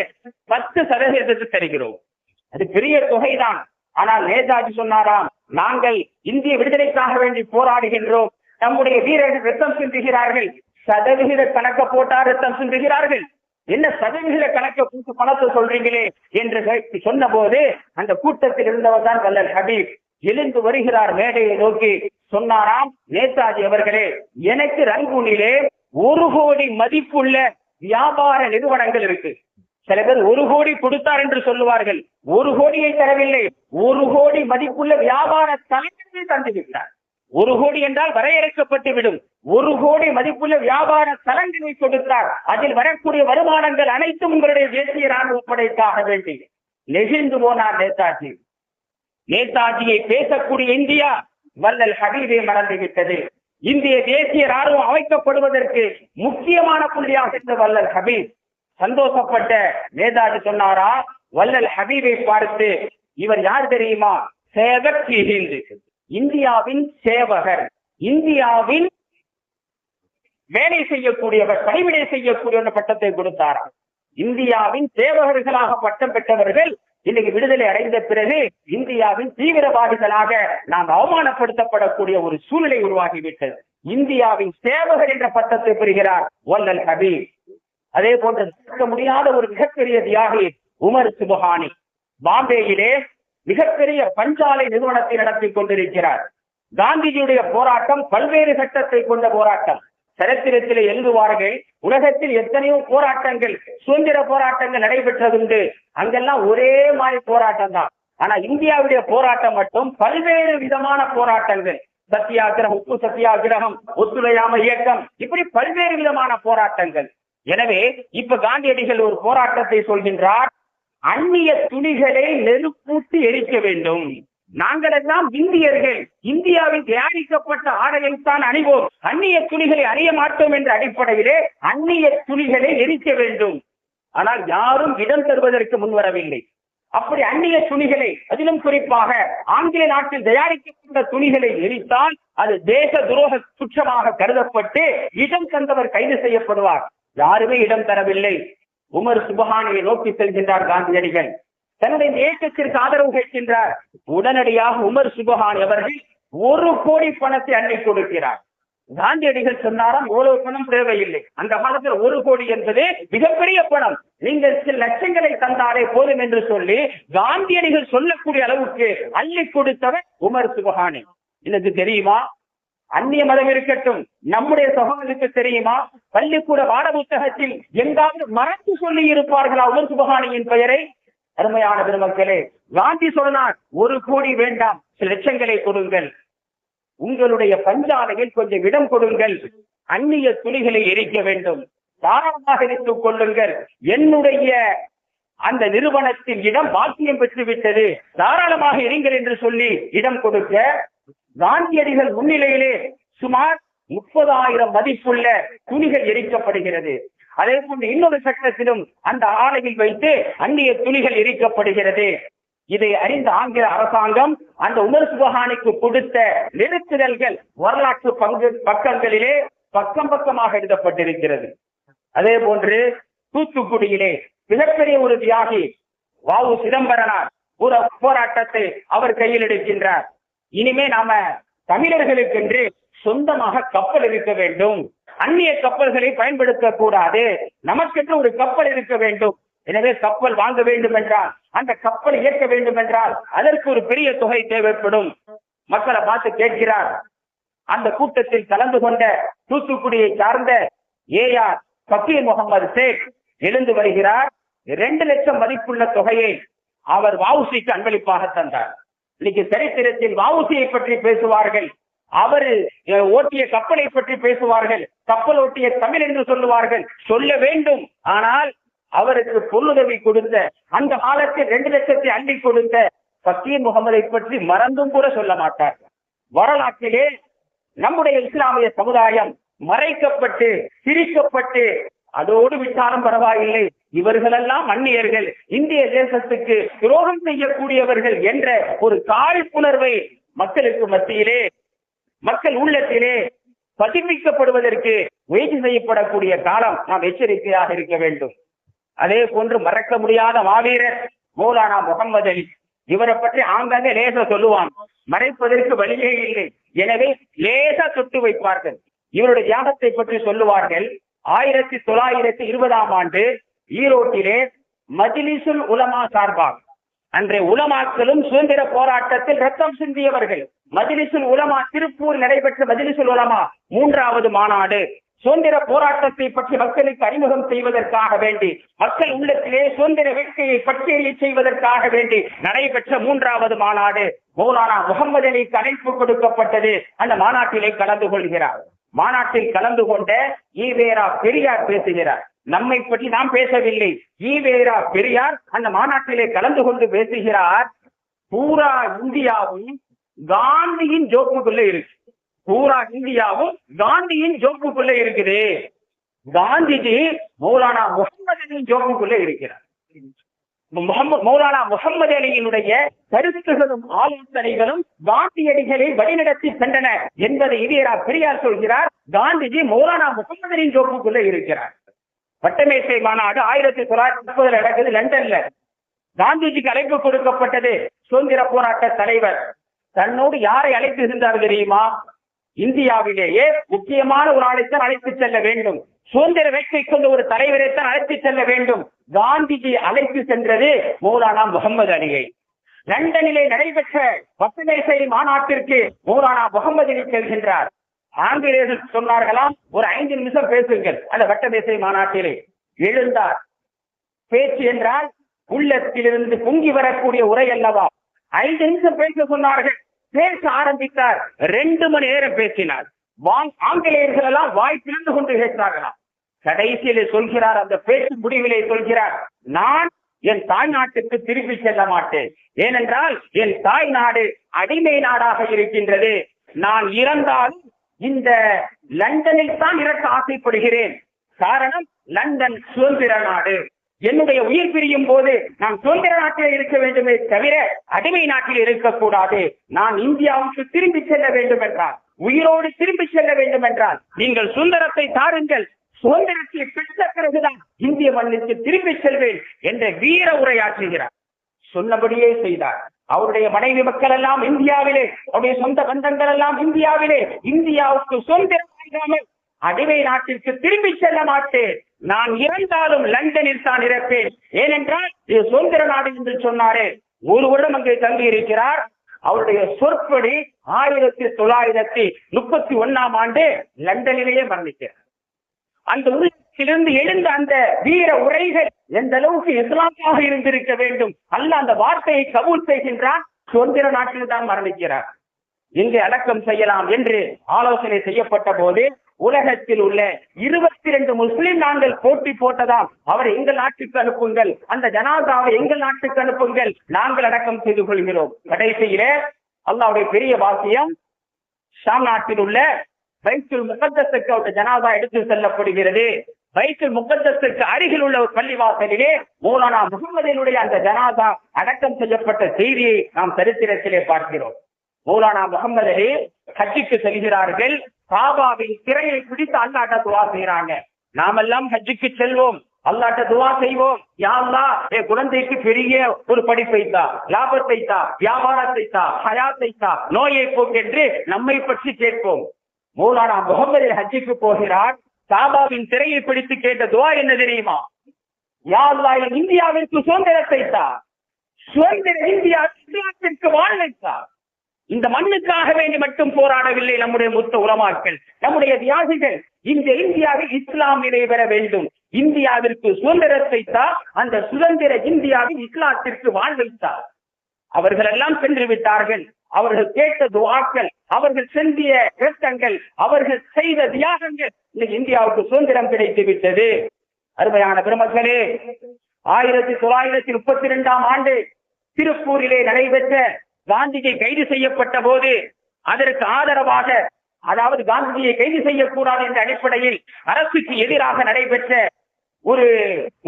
10% தருகிறோம். அது பெரிய தொகைதான். ஆனால் நேதாஜி சொன்னாராம், நாங்கள் இந்திய விடுதலைக்காக வேண்டி போராடுகின்றோம், நம்முடைய வீரர்கள் ரத்தம் சிந்துகிறார்கள், சதவிகித கணக்க போட்டார் ரத்தம் சிந்துகிறார்கள், என்ன சதவிகித கணக்க கூட்டு பணத்தை சொல்றீங்களே என்று சொன்ன போது அந்த கூட்டத்தில் இருந்தவர் தான் வல்லல் ஹபீப் எழுந்து வருகிறார். மேடையை நோக்கி சொன்னாராம், நேதாஜி அவர்களே, எனக்கு ரங்கூனிலே 1 கோடி மதிப்புள்ள வியாபார நிறுவனங்கள் இருக்கு. சில பேர் 1 கோடி கொடுத்தார் என்று சொல்லுவார்கள். 1 கோடியை தரவில்லை, 1 கோடி மதிப்புள்ள வியாபார தலங்களை தந்துவிட்டார். 1 கோடி என்றால் வரையறுக்கப்பட்டு விடும். 1 கோடி மதிப்புள்ள வியாபார தலங்களை கொடுத்தார். அதில் வரக்கூடிய வருமானங்கள் அனைத்தும் உங்களுடைய தேசிய ராணுவ படைக்காக வேண்டி. நெகிழ்ந்து போனார் நேதாஜி. நேதாஜியை பேசக்கூடிய இந்தியா வல்லல் ஹபீபை மறந்துவிட்டது. இந்திய தேசிய ராணுவம் அமைக்கப்படுவதற்கு முக்கியமான புள்ளியாக இருந்த வல்லல் ஹபீப். சந்தோஷப்பட்ட நேதாஜி சொன்னாரா, வல்லல் ஹபீபை பார்த்து, இவர் யார் தெரியுமா? சேவக் ஹிந்த், இந்தியாவின் சேவகர், இந்தியாவின் வேலை செய்யக்கூடியவர், பணிவிடை செய்யக்கூடிய பட்டத்தை கொடுத்தாராம். இந்தியாவின் சேவகர்களாக பட்டம் பெற்றவர்கள் இன்னைக்கு விடுதலை அடைந்த பிறகு இந்தியாவின் தீவிரவாதிகளாக நாம் அவமானப்படுத்தப்படக்கூடிய ஒரு சூழ்நிலை உருவாகிவிட்டது. இந்தியாவின் சேவகர் என்ற பட்டத்தை பெறுகிறார் வல்லல் ஹபீப். அதே போன்று இருக்க முடியாத ஒரு மிகப்பெரிய தியாகி உமர் சுபஹானி. பாம்பேயிலே மிகப்பெரிய பஞ்சாலை நிறுவனத்தை நடத்தி கொண்டிருக்கிறார். காந்திஜியுடைய போராட்டம் பல்வேறு கட்டத்தை கொண்ட போராட்டம். சரித்திரத்திலே எழுதுவார்கள், உலகத்தில் எத்தனையோ போராட்டங்கள், சுதந்திர போராட்டங்கள் நடைபெற்றதுண்டு. அங்கெல்லாம் ஒரே மாதிரி போராட்டம் தான். ஆனா இந்தியாவுடைய போராட்டம் மட்டும் பல்வேறு விதமான போராட்டங்கள். சத்தியாகிரகம், உப்பு சத்தியாகிரகம், ஒத்துழையாமை இயக்கம், இப்படி பல்வேறு விதமான போராட்டங்கள். எனவே இப்ப காந்தியடிகள் ஒரு போராட்டத்தை சொல்கின்றார், அந்நிய துணிகளை நெருப்பூட்டி எரிக்க வேண்டும். நாங்கள் எல்லாம் இந்தியர்கள், இந்தியாவில் தயாரிக்கப்பட்ட ஆடையைத்தான் அணிவோம், அந்நிய துணிகளை அறிய மாட்டோம் என்ற அடிப்படையிலே அந்நிய துணிகளை எரிக்க வேண்டும். ஆனால் யாரும் இடம் தருவதற்கு முன்வரவில்லை. அப்படி அந்நிய துணிகளை, அதிலும் குறிப்பாக ஆங்கில நாட்டில் தயாரிக்கப்பட்ட துணிகளை எரித்தால் அது தேச துரோக குற்றமாக கருதப்பட்டு இடம் தந்தவர் கைது செய்யப்படுவார். யாருமே இடம் தரவில்லை. உமர் சுபஹானியை நோக்கி செல்கின்றார் காந்தியடிகள். தன்னுடைய இயக்கத்திற்கு ஆதரவு கேட்கின்றார். உடனடியாக உமர் சுபஹானி அவர்கள் 1 கோடி பணத்தை அள்ளி கொடுக்கிறார். காந்தியடிகள் சொன்னாராம், இவ்வளவு பணம் தேவையில்லை. அந்த காலத்தில் 1 கோடி என்பது மிகப்பெரிய பணம், நீங்கள் சில லட்சங்களை தந்தாலே போதும் என்று சொல்லி காந்தியடிகள் சொல்லக்கூடிய அளவுக்கு அள்ளி கொடுத்தவர் உமர் சுபஹானி. எனக்கு தெரியுமா, அந்நிய மதம் இருக்கட்டும், நம்முடைய சகோதரருக்கு தெரியுமா, பள்ளிக்கூட பாட புத்தகத்தில் எங்காவது மறந்து சொல்லி இருப்பார்களா உமர் சுபஹானியின் பெயரை? அருமையான பெருமக்களே, காந்தி சொன்னார், 1 கோடி வேண்டாம், சில லட்சங்களை கொடுங்கள், உங்களுடைய பஞ்சாலையில் கொஞ்சம் இடம் கொடுங்கள், அந்நிய துணிகளை எரிக்க வேண்டும், தாராளமாக எரித்துக் கொள்ளுங்கள், என்னுடைய அந்த நிறுவனத்தின் இடம் பாக்கியம் பெற்றுவிட்டது, தாராளமாக இருங்கள் என்று சொல்லி இடம் கொடுக்க காந்தியடிகள் முன்னிலையிலே சுமார் 30,000 மதிப்புள்ள துணிகள் எரிக்கப்படுகிறது. அதே போன்று இன்னொரு சட்டத்திலும் அந்த ஆலையில் வைத்து அந்நிய துணிகள் எரிக்கப்படுகிறது. இதை அறிந்த ஆங்கில அரசாங்கம் அந்த உமர் சுபஹானிக்கு கொடுத்த நிறுத்துதல்கள் வரலாற்று பக்கங்களிலே பக்கம் பக்கமாக எழுதப்பட்டிருக்கிறது. அதே போன்று தூத்துக்குடியிலே மிகப்பெரிய ஒரு தியாகி வ.உ. சிதம்பரனார் ஒரு போராட்டத்தை அவர் கையில் எடுக்கின்றார். இனிமே நாம தமிழர்களுக்கென்று சொந்தமாக கப்பல் இருக்க வேண்டும், அந்நிய கப்பல்களை பயன்படுத்த கூடாது, நமக்கென்று ஒரு கப்பல் இருக்க வேண்டும். எனவே கப்பல் வாங்க வேண்டும் என்றால், அந்த கப்பல் இயக்க வேண்டும் என்றால் அதற்கு ஒரு பெரிய தொகை தேவைப்படும். மக்களை பார்த்து கேட்கிறார். அந்த கூட்டத்தில் கலந்து கொண்ட தூத்துக்குடியை சார்ந்த ஏஆர் ஃபக்கீர் முகமது ஷேக் எழுந்து வருகிறார். 2 லட்சம் மதிப்புள்ள தொகையை அவர் வ.உ.சிக்கு அன்பளிப்பாக தந்தார். இன்னைக்கு சரித்திரத்தில் வ.உ.சியை பற்றி பேசுவார்கள், அவர் ஓட்டிய கப்பலை பற்றி பேசுவார்கள், கப்பல் ஓட்டிய தமிழ் என்று சொல்லுவார்கள், சொல்ல வேண்டும். ஆனால் அவருக்கு பொருளுதவி கொடுத்த, அந்த காலத்தில் 2 லட்சத்தை அள்ளி கொடுத்த ஃபக்கீர் முகமதை பற்றி மறந்தும் கூட சொல்ல மாட்டார். வரலாற்றிலே நம்முடைய இஸ்லாமிய சமுதாயம் மறைக்கப்பட்டு சிரிக்கப்பட்டு, அதோடு விட்டாலும் பரவாயில்லை, இவர்களெல்லாம் அந்நியர்கள், இந்திய தேசத்துக்கு துரோகம் செய்யக்கூடியவர்கள் என்ற ஒரு காழ்ப்புணர்வை மக்களுக்கு மத்தியிலே, மக்கள் உள்ளத்திலே பதிப்பிக்கப்படுவதற்கு முயற்சி செய்யப்படக்கூடிய காலம் நாம் எச்சரிக்கையாக இருக்க வேண்டும். அதே போன்று மறக்க முடியாத மாவீரர் மௌலானா முகமது அலி, இவரை பற்றி ஆங்காங்கே லேச சொல்லுவான், மறைப்பதற்கு வழியே இல்லை. எனவே லேசா தொட்டு வைப்பார்கள். இவருடைய தியாகத்தை பற்றி சொல்லுவார்கள். 1920ஆம் ஆண்டு ஈரோட்டிலே மஜ்லிஸுல் உலமா சார்பாக, அன்றைய உலமாக்களும் சுதந்திர போராட்டத்தில் ரத்தம் சிந்தியவர்கள், மஜ்லிஸுல் உலமா திருப்பூர் நடைபெற்ற மஜ்லிஸுல் உலமா 3வது மாநாடு, சுதந்திர போராட்டத்தை பற்றி மக்களுக்கு அறிமுகம் செய்வதற்காக வேண்டி, மக்கள் உள்ளத்திலே சுதந்திர வேட்கையை பட்டியலை செய்வதற்காக வேண்டி நடைபெற்ற 3வது மாநாடு. மௌலானா முகமது அலிக்கு அழைப்பு கொடுக்கப்பட்டது. அந்த மாநாட்டிலே கலந்து கொள்கிறார். மாநாட்டில் கலந்து கொண்ட ஈவேரா பெரியார் பேசுகிறார். நம்மை பற்றி நாம் பேசவில்லை, ஈவேரா பெரியார் அந்த மாநாட்டிலே கலந்து கொண்டு பேசுகிறார். பூரா இந்தியாவும் காந்தியின் ஜோப்புக்குள்ள இருக்கு, பூரா இந்தியாவும் காந்தியின் ஜோப்புக்குள்ள இருக்குது, காந்திஜி மௌலானா முகமது அலியின் ஜோப்புக்குள்ள இருக்கிறார். மௌலானா முகமது அலியினுடைய கருத்துகளும் ஆலோசனைகளும் காந்தியடிகளை வழிநடத்தி சென்றன என்பதை ஈவேரா பெரியார் சொல்கிறார். காந்திஜி மௌலானா முகமது அலியின் ஜோப்புக்குள்ள இருக்கிறார். வட்டமேசை மாநாடு 1930 நடக்குது லண்டன்ல. காந்திஜிக்கு அழைப்பு கொடுக்கப்பட்டது. சுதந்திர போராட்ட தலைவர் தன்னோடு யாரை அழைத்து இருந்தார் தெரியுமா? இந்தியாவிலேயே முக்கியமான ஒரு ஆளைத்தான் அழைத்து செல்ல வேண்டும், சுதந்திர வேட்கை கொண்ட ஒரு தலைவரைத்தான் அழைத்து செல்ல வேண்டும். காந்திஜி அழைத்து சென்றது மௌலானா முகமது அலியை. லண்டனிலே நடைபெற்ற வட்டமேசை மாநாட்டிற்கு மௌலானா முகமது அலி செல்கின்றார். ஆங்கிலேயர்கள் சொன்னார்களாம், ஒரு 5 நிமிஷம் பேசுங்கள். அந்த வட்டமேசை மாநாட்டிலே எழுந்தார். பேச்சு என்றால் உள்ளத்திலிருந்து பொங்கி வரக்கூடிய உரை அல்லவா? 5 நிமிஷம் பேச சொன்னார்கள். பேச ஆரம்பித்தார். 2 மணி நேரம் பேசினார். ஆங்கிலேயர்கள் எல்லாம் வாய் திறந்து கொண்டு பேசினார்களாம். கடைசியிலே சொல்கிறார், அந்த பேச்சு முடிவிலே சொல்கிறார், நான் என் தாய் நாட்டுக்கு திரும்பி செல்ல மாட்டேன். ஏனென்றால் என் தாய் நாடு அடிமை நாடாக இருக்கின்றது. நான் இறந்தாலும் இந்த லண்டனில் தான் இறக்க ஆசைப்படுகிறேன். காரணம், லண்டன் சுதந்திர நாடு. என்னுடைய உயிர் பிரியும் போது நான் சுதந்திர நாட்டில் இருக்க வேண்டுமே தவிர அடிமை நாட்டில் இருக்கக்கூடாது. நான் இந்தியாவுக்கு திரும்பி செல்ல வேண்டும் என்றால், உயிரோடு திரும்பி செல்ல வேண்டும் என்றால் நீங்கள் சுதந்திரத்தை தாருங்கள், சுதந்திரத்தை பெற்ற பிறகுதான் இந்திய மண்ணிற்கு திரும்பி செல்வேன் என்ற வீர உரையாற்றுகிறார். சொன்னபடியே செய்தார். அவருடைய மனைவி மக்கள் எல்லாம் இந்தியாவிலே, அவருடைய சொந்த பந்தங்கள் எல்லாம் இந்தியாவிலே. இந்தியாவுக்கு சுதந்திரம் வாங்காமல் அடிமை நாட்டிற்கு திரும்பி செல்ல மாட்டேன். நான் இறந்தாலும் லண்டனில் தான் இறப்பேன். ஏனென்றால் இது சுதந்திர நாடு என்று சொன்னாரே. 1 வருடம் அங்கே தங்கி இருக்கிறார். அவருடைய சொற்படி 1931ஆம் ஆண்டு லண்டனிலேயே மரணிக்கிறார். அந்த நாட்டிலிருந்து எழுந்த அந்த வீர உரைகள் எந்த அளவுக்கு இஸ்லாமாக இருந்திருக்க வேண்டும். அல்லாஹ் அந்த வார்த்தையை கபூல் செய்கின்றான். சுதந்திர நாட்டில் தான் மரணிக்கிறார். எங்கே அடக்கம் செய்யலாம் என்று ஆலோசனை செய்யப்பட்ட போது உலகத்தில் உள்ள 22 முஸ்லிம் நாங்கள் போட்டி போட்டதாம். அவரை எங்கள் நாட்டுக்கு அனுப்புங்கள், அந்த ஜனாதாவை எங்கள் நாட்டுக்கு அனுப்புங்கள், நாங்கள் அடக்கம் செய்து கொள்கிறோம். கடைசியிலே அல்லாஹ்வுடைய பெரிய வாக்கியம், ஷாம் நாட்டில் உள்ள பைத்துல் முகத்தஸுக்கு அவருடைய ஜனாதா எடுத்து செல்லப்படுகிறது. பைத்துல் முகத்தஸுக்கு அருகில் உள்ள ஒரு பள்ளிவாசலிலே மௌலானா முஹம்மதினுடைய அந்த ஜனாதா அடக்கம் செய்யப்பட்ட செய்தியை நாம் சரித்திரத்திலே பார்க்கிறோம். மௌலானா முஹம்மது அலி ஹஜ்ஜுக்கு செல்கிறார்கள். காபாவின் திரையை பிடித்து அல்லாஹ்ட்ட துஆ செய்றாங்க. நாமெல்லாம் ஹஜ்ஜுக்கு செல்வோம், அல்லாஹ்ட்ட துஆ செய்வோம், யா அல்லாஹ் என் குழந்தைக்கு பெரிய ஒரு படிப்பை தா, லாபத்தை தா, வியாபாரத்தை தா, ஹயாத்தை தா, நோயை போக்கு என்று நம்மை பற்றி கேட்போம். மௌலானா முஹம்மது அலி ஹஜ்ஜுக்கு போகிறார். காபாவின் திரையை பிடித்து கேட்ட துஆ என்ன தெரியுமா? யா அல்லாஹ் இந்தியாவிற்கு சுதந்திரத்தை தா, சுதந்திர இந்தியா இஸ்லாத்திற்கு வாழ்வை தா. இந்த மண்ணுக்காக வேண்டி மட்டும் போராடவில்லை நம்முடைய முத்த உலமாக்கள், நம்முடைய தியாகிகள். இந்த இந்தியாவில் இஸ்லாம் நிறைவேற வேண்டும், இந்தியாவிற்கு சுதந்திரத்தை தா, அந்த சுதந்திர இந்தியாவில் இஸ்லாத்திற்கு வாழ்வைத்தார். அவர்கள் எல்லாம் சென்று விட்டார்கள். அவர்கள் கேட்ட துஆக்கள், அவர்கள் செந்திய இரத்தங்கள், அவர்கள் செய்த தியாகங்கள், இன்னைக்கு இந்தியாவுக்கு சுதந்திரம் கிடைத்து விட்டது. அருமையான பெருமக்களே, 1932ஆம் ஆண்டு திருப்பூரிலே நடைபெற்ற காந்திஜி கைது செய்யப்பட்ட போது அதற்கு ஆதரவாக, அதாவது காந்திஜியை கைது செய்யக்கூடாது என்ற அடிப்படையில் அரசுக்கு எதிராக நடைபெற்ற ஒரு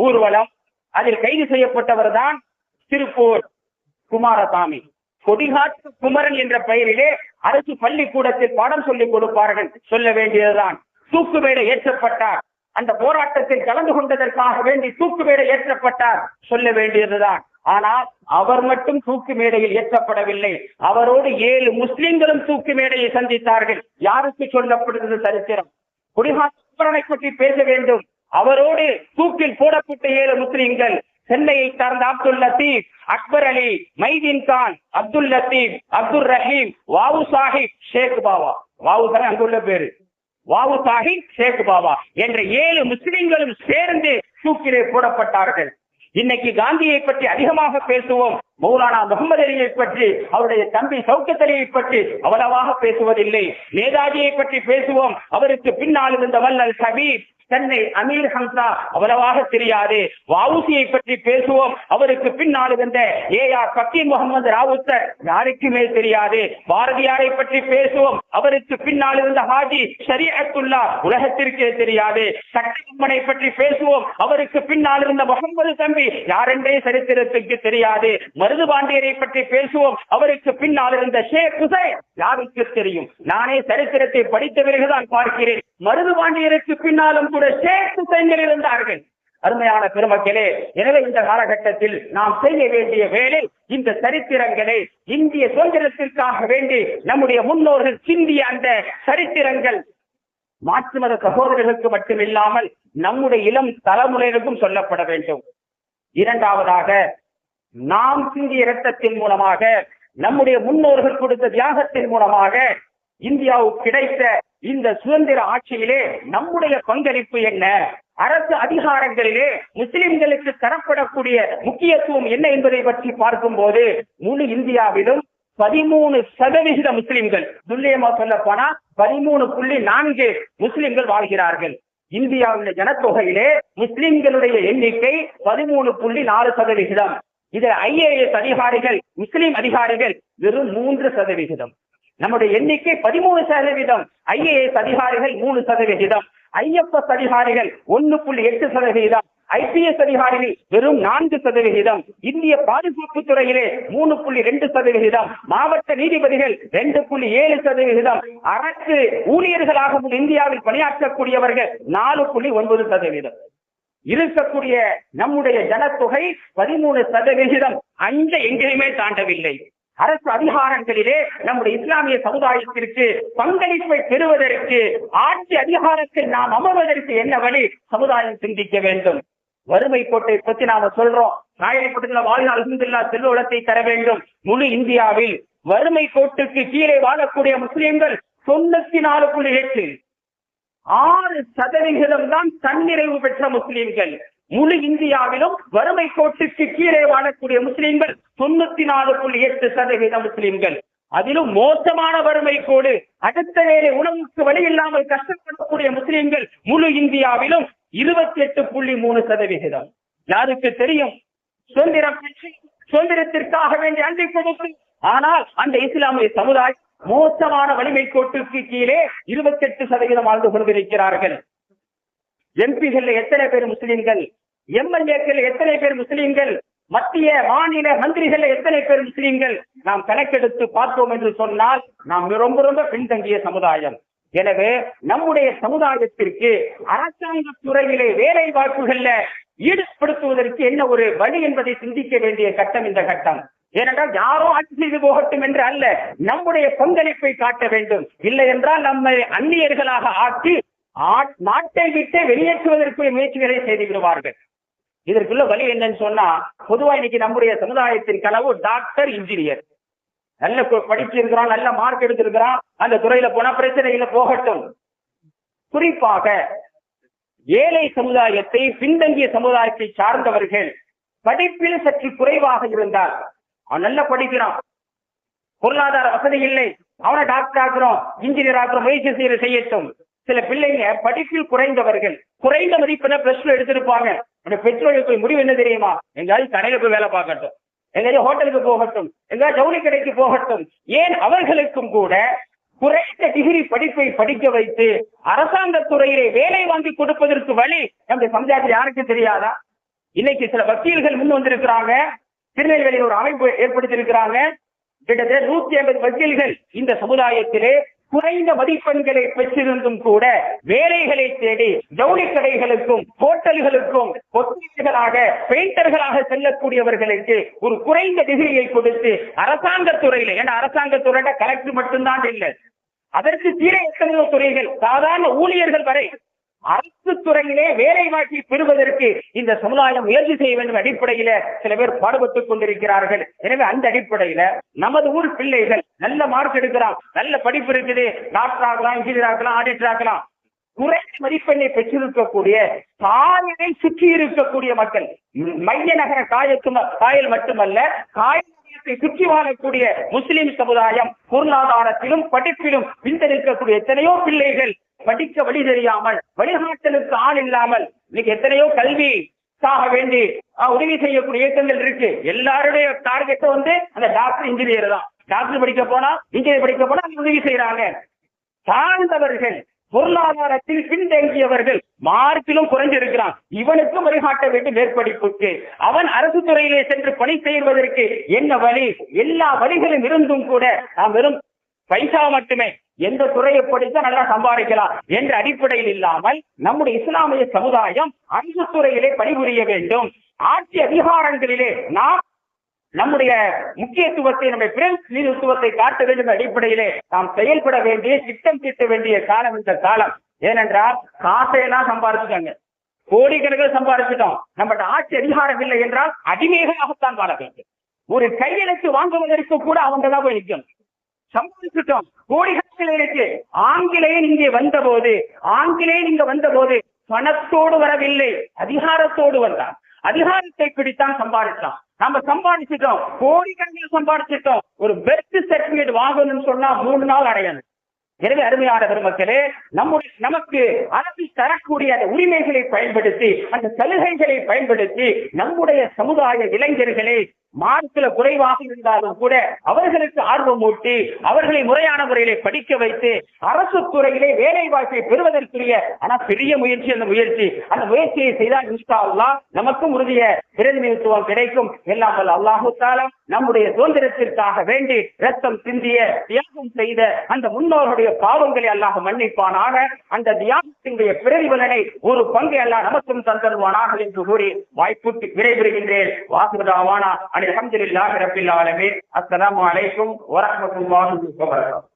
ஊர்வலம். அதில் கைது செய்யப்பட்டவர் தான் திருப்பூர் குமாரசாமி. கொடிகாட்டு குமரன் என்ற பெயரிலே அரசு பள்ளிக்கூடத்தில் பாடம் சொல்லிக் கொடுப்பார்கள். சொல்ல வேண்டியதுதான். தூக்கு மேடை ஏற்றப்பட்டார். அந்த போராட்டத்தில் கலந்து கொண்டதற்காக வேண்டி தூக்கு மேடை ஏற்றப்பட்டார். சொல்ல வேண்டியதுதான். ஆனால் அவர் மட்டும் தூக்கு மேடையில் ஏற்றப்படவில்லை. அவரோடு 7 முஸ்லிம்களும் தூக்கு மேடையை சந்தித்தார்கள். யாருக்கு சொல்லப்படுகிறது சரித்திரம்? கொடிகாட்டு குமரனை பற்றி பேச வேண்டும். அவரோடு தூக்கில் போடப்பட்ட 7 முஸ்லிம்கள், சென்னையை சார்ந்த அப்துல் லத்தீப், அக்பர் அலி, மைதீன் கான், அப்துல் லத்தீப், அப்துல் ரஹீம், வாவு சாஹிப், ஷேக் பாபா. வாவு சாஹிப் அங்குள்ள பேரு, வாவு சாஹிப், ஷேக் பாபா என்ற 7 முஸ்லிம்களும் சேர்ந்து தூக்கிலே போடப்பட்டார்கள். இன்னைக்கு காந்தியை பற்றி அதிகமாக பேசுவோம். மௌலானா முஹம்மது அலியை பற்றி, அவருடைய தம்பி ஷௌகத் அலியை பற்றி அவ்வளவாக பேசுவதில்லை. நேதாஜியை பற்றி பேசுவோம். அவருக்கு பின்னால் இருந்த வல்லல் ஹபீப், சென்னை அமீர் ஹம்சா அவ்வளவாக தெரியாது. வவுசியை பற்றி பேசுவோம். அவருக்கு பின்னால் இருந்த ஏஆர் ஃபக்கீர் முகமது ராவுத்தர் யாருக்குமே தெரியாது. பாரதியாரை பற்றி பேசுவோம். அவருக்கு பின்னால் இருந்த ஹாஜி ஷரீஅத்துல்லா உலகத்திற்கே தெரியாது. சட்டமனை பற்றி பேசுவோம். அவருக்கு பின்னால் இருந்த முகமது தம்பி யாரென்றே சரித்திரத்துக்கு தெரியாது. மருது பாண்டியரை பற்றி பேசுவோம். அவருக்கு பின்னால் இருந்த ஷேக் ஹுசைன் யாருக்கு தெரியும்? நானே சரித்திரத்தை படித்த பிறகுதான் பார்க்கிறேன். மருது பாண்டியருக்கு பின்னாலும் கூட ஷேக் ஹுசைன்கள் இருந்தார்கள். அருமையான பெருமக்களே, எனவே இந்த காலகட்டத்தில் நாம் செய்ய வேண்டிய வேலை, இந்த சரித்திரங்களை, இந்திய சுதந்திரத்திற்காக வேண்டி நம்முடைய முன்னோர்கள் சிந்திய அந்த சரித்திரங்கள் மாற்று மத சகோதரர்களுக்கு மட்டுமில்லாமல் நம்முடைய இளம் தலைமுறைகளுக்கும் சொல்லப்பட வேண்டும். இரண்டாவதாக, நாம் சிந்திய இரத்தத்தின் மூலமாக, நம்முடைய முன்னோர்கள் கொடுத்த தியாகத்தின் மூலமாக இந்தியாவுக்கு கிடைத்த இந்த சுதந்திர ஆட்சியிலே நம்முடைய பங்களிப்பு என்ன? அரசு அதிகாரங்களிலே முஸ்லிம்களுக்கு தரப்படக்கூடிய முக்கியத்துவம் என்ன என்பதை பற்றி பார்க்கும் போது முழு இந்தியாவிலும் 13% முஸ்லிம்கள், துல்லியமா சொல்ல போனா 13.4 முஸ்லிம்கள் வாழ்கிறார்கள். இந்தியாவுடைய ஜனத்தொகையிலே முஸ்லிம்களுடைய எண்ணிக்கை 13.4%. இதில் IAS அதிகாரிகள், முஸ்லிம் அதிகாரிகள் வெறும் 3%. நம்முடைய எண்ணிக்கை 13%. IAS அதிகாரிகள் 3%. IFS அதிகாரிகள் 1.8%. IPS அதிகாரிகள் வெறும் 4%. இந்திய பாதுகாப்பு துறையிலே 3.2%. மாவட்ட நீதிபதிகள் 2.7%. அரசு ஊழியர்களாக இந்தியாவில் பணியாற்றக்கூடியவர்கள் 4.9%. இருக்கக்கூடிய நம்முடைய ஜனத்தொகை 13%. அந்த எங்கேயுமே தாண்டவில்லை. அரசு அதிகாரங்களிலே நம்முடைய இஸ்லாமிய சமுதாயத்திற்கு பங்களிப்பை பெறுவதற்கு, ஆட்சி அதிகாரத்தில் நாம் அமர்வதற்கு என்ன வழி? சமுதாயம் சிந்திக்க வேண்டும். வறுமை கோட்டை பற்றி நாம சொல்றோம். நாயகப்பட்டத்தில் வாழ்நாள் அல்ஹம்துலில்லாஹ் செல்வ வளத்தை தர வேண்டும். முழு இந்தியாவில் வறுமை கோட்டுக்கு கீழே வாழக்கூடிய முஸ்லிம்கள் 94.8. 6% தான் தன்னிறைவு பெற்ற முஸ்லிம்கள். முழு இந்தியாவிலும் வறுமை கோட்டுக்கு கீழே வாழக்கூடிய முஸ்லிம்கள் 94.8% முஸ்லிம்கள். அதிலும் மோசமான வறுமை கோடு, அடுத்த வேளை உணவுக்கு வழி இல்லாமல் கஷ்டப்படக்கூடிய முஸ்லிம்கள் முழு இந்தியாவிலும் 28.3%. யாருக்கு தெரியும்? சுதந்திரம் பெற்று சுதந்திரத்திற்காக வேண்டிய அண்டை கொடுத்து, ஆனால் அந்த இஸ்லாமிய சமுதாயம் மோசமான வலிமை கோட்டுக்கு கீழே 28% வாழ்ந்து கொண்டிருக்கிறார்கள். எம்பிகள் எத்தனை பேர் முஸ்லிம்கள்? எம்எல்ஏக்கள் எத்தனை பேர் முஸ்லிம்கள்? மத்திய மாநில மந்திரிகள் எத்தனை பேர் முஸ்லிம்கள்? நாம் கணக்கெடுத்து பார்த்தோம் என்று சொன்னால் நாம் ரொம்ப ரொம்ப பின்தங்கிய சமுதாயம். எனவே நம்முடைய சமுதாயத்திற்கு அரசாங்க துறையிலே வேலை வாய்ப்புகள்ல ஈடுபடுத்துவதற்கு என்ன ஒரு வழி என்பதை சிந்திக்க வேண்டிய கட்டம் இந்த கட்டம். ஏனென்றால் யாரோ ஆட்சி செய்து போகட்டும் என்று அல்ல, நம்முடைய பங்களிப்பை காட்ட வேண்டும். இல்லை என்றால் நம்மை அந்நியர்களாக ஆக்கி நாட்டை விட்டு வெளியேற்றுவதற்கு முயற்சிகளை செய்து விடுவார்கள். இதற்குள்ள வழி என்னன்னு சொன்னா, பொதுவா இன்னைக்கு நம்முடைய சமுதாயத்தின் கனவு டாக்டர், இன்ஜினியர். நல்ல படிச்சிருக்கிறான், நல்ல மார்க் எடுத்திருக்கிறான், அந்த துறையில போனா பிரச்சனைகளை போகட்டும். குறிப்பாக ஏழை சமுதாயத்தை, பின்தங்கிய சமுதாயத்தை சார்ந்தவர்கள் படிப்பில் சற்று குறைவாக இருந்தால், அவன் நல்லா படிக்கிறான், பொருளாதார வசதி இல்லை, அவனை டாக்டர் ஆக்குறோம், இன்ஜினியர் ஆக்குறோம், முயற்சி செய்யட்டும். சில பிள்ளைங்க படிப்பில் குறைந்தவர்கள், குறைந்த மதிப்பெண்ண பிளஸ் டூ எடுத்திருப்பாங்க. பெற்றோருக்கு முடிவு என்ன தெரியுமா? எங்காவது கடையில போய் வேலை பார்க்கட்டும், எங்கேயாவது ஹோட்டலுக்கு போகட்டும், எங்காவது ஜவுளி கடைக்கு போகட்டும். ஏன் அவர்களுக்கும் கூட குறைந்த டிகிரி படிப்பை படிக்க வைத்து அரசாங்க துறையிலே வேலை வாங்கி கொடுப்பதற்கு வழி நம்முடைய சமுதாயத்தில் யாருக்கு தெரியாதா? இன்னைக்கு சில வக்கீல்கள் முன் வந்திருக்கிறாங்க. திருநெல்வேலியில் ஒரு அமைப்பு ஏற்படுத்தியிருக்கிறாங்க. கிட்டத்தட்ட 150 வக்கீல்கள் இந்த சமுதாயத்திலே குறைந்த மதிப்பெண்களை பெற்றிருந்தும் கூட வேலைகளை தேடி ஜவுளி கடைகளுக்கும் ஹோட்டல்களுக்கும் ஒத்திகளாக பெயிண்டர்களாக செல்லக்கூடியவர்களுக்கு ஒரு குறைந்த டிகிரியை கொடுத்து அரசாங்க துறையில, ஏன்னா அரசாங்க துறையில கலெக்டர் மட்டும்தான் இல்லை, அதற்கு கீழே எத்தனையோ துறைகள், சாதாரண ஊழியர்கள் வரை அரசு துறையிலே வேலை வாய்ப்பை பெறுவதற்கு இந்த சமுதாயம் முயற்சி செய்ய வேண்டும் அடிப்படையில சில பேர் பாடுபட்டுக் கொண்டிருக்கிறார்கள். எனவே அந்த அடிப்படையில நமது ஊர் பிள்ளைகள் நல்ல மார்க் எடுக்கிறான், நல்ல படிப்பு இருக்குது, டாக்டர் ஆகலாம், இன்ஜினியர் ஆகலாம், ஆடிட்டர் ஆகலாம், குறைந்த மதிப்பெண்ணை பெற்றிருக்கக்கூடிய காயலை சுற்றி இருக்கக்கூடிய மக்கள், மைய நகர காயல் மட்டுமல்ல, காயத்தை சுற்றி வாழக்கூடிய முஸ்லிம் சமுதாயம் பொருளாதாரத்திலும் படிப்பிலும் பின்தணிக்கக்கூடிய எத்தனையோ பிள்ளைகள் படிக்க வழி தெரியாமல், வழிகாட்டலுக்கு ஆள் இல்லாமல் இன்னைக்கு எத்தனையோ கல்விக்காக வேண்டி உதவி செய்யக்கூடிய இயக்கங்கள் இருக்கு. எல்லாருடைய டார்கெட் அந்த டாக்டர், இன்ஜினியர் தான். டாக்டர் படிக்க போனா, இன்ஜினியர் படிக்க போனா உதவி செய்யறாங்க. சார்ந்தவர்கள், பொருளாதாரத்தில் பின்தங்கியவர்கள், மார்க்கிலும் குறைஞ்சிருக்கிறான், இவனுக்கும் வழிகாட்ட வேண்டும் மேற்படிப்புக்கு. அவன் அரசு துறையிலே சென்று பணி செய்வதற்கு என்ன வழி? எல்லா வழிகளும் இருந்தும் கூட நாம் வெறும் பைசா மட்டுமே, எந்த துறையை படித்தா நல்லா சம்பாதிக்கலாம் என்ற அடிப்படையில் இல்லாமல் நம்முடைய இஸ்லாமிய சமுதாயம் அரசு துறையிலே பணிபுரிய வேண்டும். ஆட்சி அதிகாரங்களிலே நாம் நம்முடைய முக்கியத்துவத்தை, நம்முடைய பிரதிநிதித்துவத்தை காட்ட வேண்டும் அடிப்படையிலே நாம் செயல்பட வேண்டிய, திட்டம் தீட்ட வேண்டிய காலம் இந்த காலம். ஏனென்றால் காசையெல்லாம் சம்பாதிச்சுட்டாங்க, கோடிக்கணக்கில் சம்பாதிச்சுட்டோம். நம்மகிட்ட ஆட்சி அதிகாரம் இல்லை என்றால் அடிமைகளாகத்தான் வாழ வேண்டும். ஒரு கையெழுத்து வாங்குவதற்கு கூட அவங்க தான் போய் நிற்கும். சம்பாதிச்சுட்டோம், கோடிக்கணக்கில் இருக்கு. ஆங்கிலேயன் இங்கே வந்தபோது பணத்தோடு வரவில்லை, அதிகாரத்தோடு வந்தான். அதிகாரத்தை பிடித்தான் சம்பாதிச்சான். நம்ம சம்பாதிச்சிட்டோம், கோடிக்கணக்கில் சம்பாதிச்சிட்டோம். ஒரு பெர்த் சர்டிபிகேட் வாங்கணும்னு சொன்னா 3 நாள் அடையணும். எனவே அருமையான பெருமக்களே, நமக்கு அரசு தரக்கூடிய அந்த உரிமைகளை பயன்படுத்தி, அந்த சலுகைகளை பயன்படுத்தி நம்முடைய சமுதாய இளைஞர்களை மார்க்கில குறைவாக இருந்தாலும் கூட அவர்களுக்கு ஆர்வம் ஊட்டி, அவர்களை முறையான முறையிலே படிக்க வைத்து அரசு துறையிலே வேலை வாய்ப்பை பெறுவதற்குரிய பெரிய முயற்சி. அந்த முயற்சியை செய்தால் இன்ஷா அல்லாஹ் நமக்கும் உறுதிய பிரதிநிதித்துவம் கிடைக்கும். எல்லாம் வல்ல அல்லாஹ் தஆலா நம்முடைய சுதந்திரத்திற்காக வேண்டி ரத்தம் சிந்திய, தியாகம் செய்த அந்த முன்னோருடைய பாவங்களை அல்லாஹ் மன்னிப்பானாக. அந்த தியாகத்தினுடைய பிரதிபலனை ஒரு பங்கை அல்லாஹ் நமக்கும் தந்தருவானாக என்று கூறி வாய்ப்புக்கு விடைபெறுகின்றேன். வாசுதாவானா அல்ஹம்துலில்லாஹி ரப்பில் ஆலமீன். அஸ்ஸலாமு அலைக்கும் வரஹ்மத்துல்லாஹி வபரகாத்துஹு.